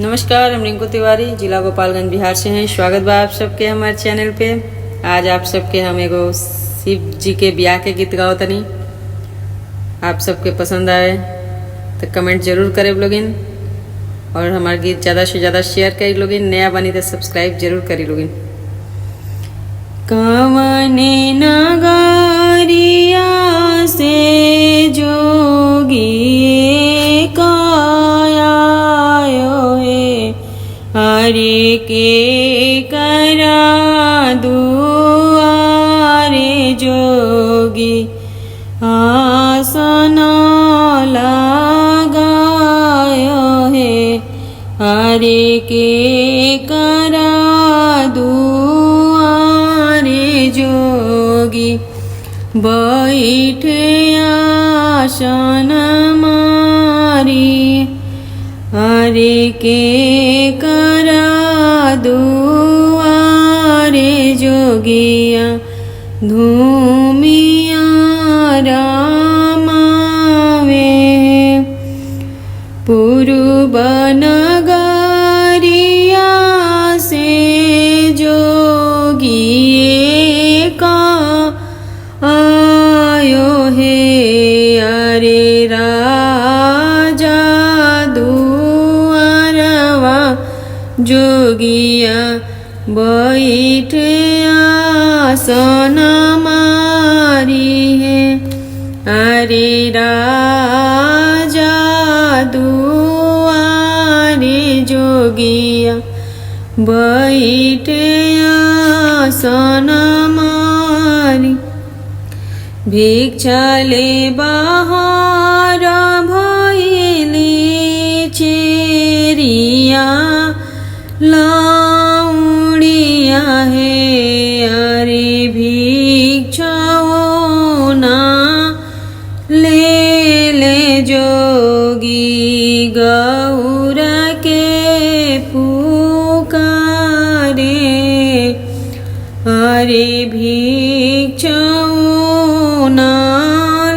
नमस्कार, हम रिंकू तिवारी जिला गोपालगंज बिहार से हैं। स्वागत बा आप सबके हमारे चैनल पे। आज आप सबके हम एगो शिव जी के ब्याह के गीत गाओ तनी। आप सबके पसंद आए तो कमेंट जरूर करे लोगिन, और हमारे गीत ज़्यादा से ज़्यादा शेयर करी लोगिन। नया बनी तो सब्सक्राइब जरूर करी लोगिन। कवने नगरिया से जोगी हरे के करा दुआरे जोगी आसन लगायो है। हरे के करा दुआरे जोगी बैठे आसन मारी। हरे के करा दुआरे जोगिया धूमिया रामावे। पूर्व नगरिया से जोगी का आयो है। अरे राजा जोगिया बैठे आसन मारी है। अरे राजा दुआरे जोगिया बैठे आसन मारी। भिक्षा ले बाहर भइली चेरिया लाउड़िया है। अरे भिक्षाओ ना ले जोगी गौर के पुकारे। अरे भिक्षाओ ना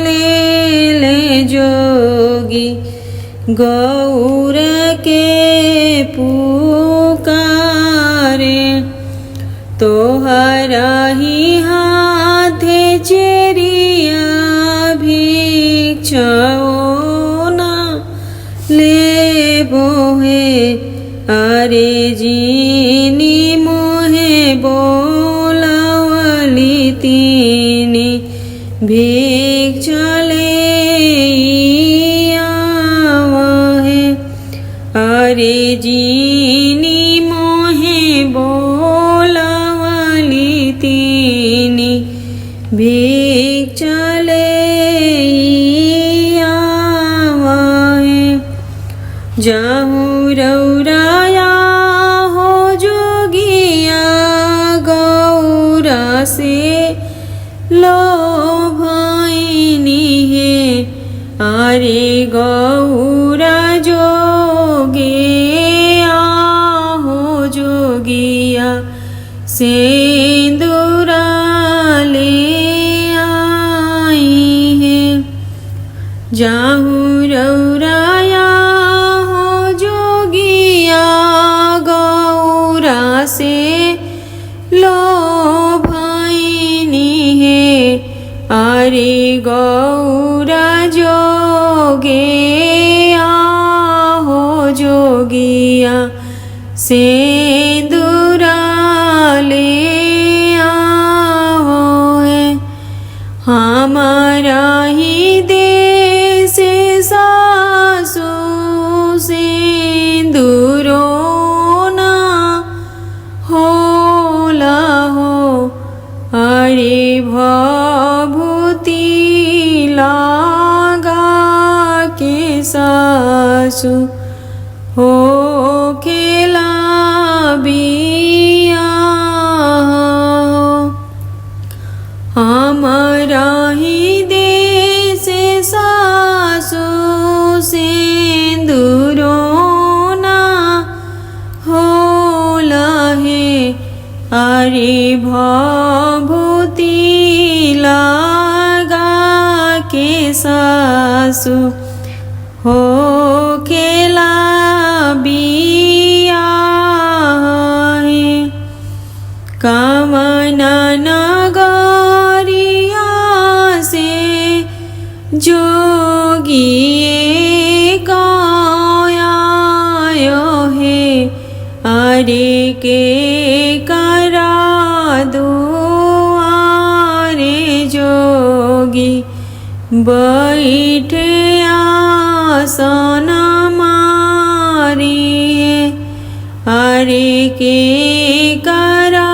ले जोगी गौर के पुकारे। तोहरा ही हाथे चेरिया भिक्षाओ ना ले बोहे। अरे जीनी मोहे बोलावली तीनी भिक्षा ले आवहे। अरे जीनी मोहे बोलावली तीनी भिक्षा ले आवहे। जाहू रौराया हो जोगिया गौरा से लो भाईनी है। अरे गौरा जोगे आहो जोगिया सिंदूरा ले आई है। जाहू रौराया हो जोगिया गौरा से लो भाईनी है। अरे गौरा जोगे आहो जोगिया सिंदूरा ले आओ है। हमारा ही देश सासु सिंदूरो ना होला हो। अरे भभूति लागा के सासु हो खेला बिया। हमारा ही देश सासु सिंदूरो ना होला है। अरे भभूति लागा के सासु हो खेला बी कायायो हे अरे के करा दुआरे जोगी बैठे आसन मारिए अरे के करा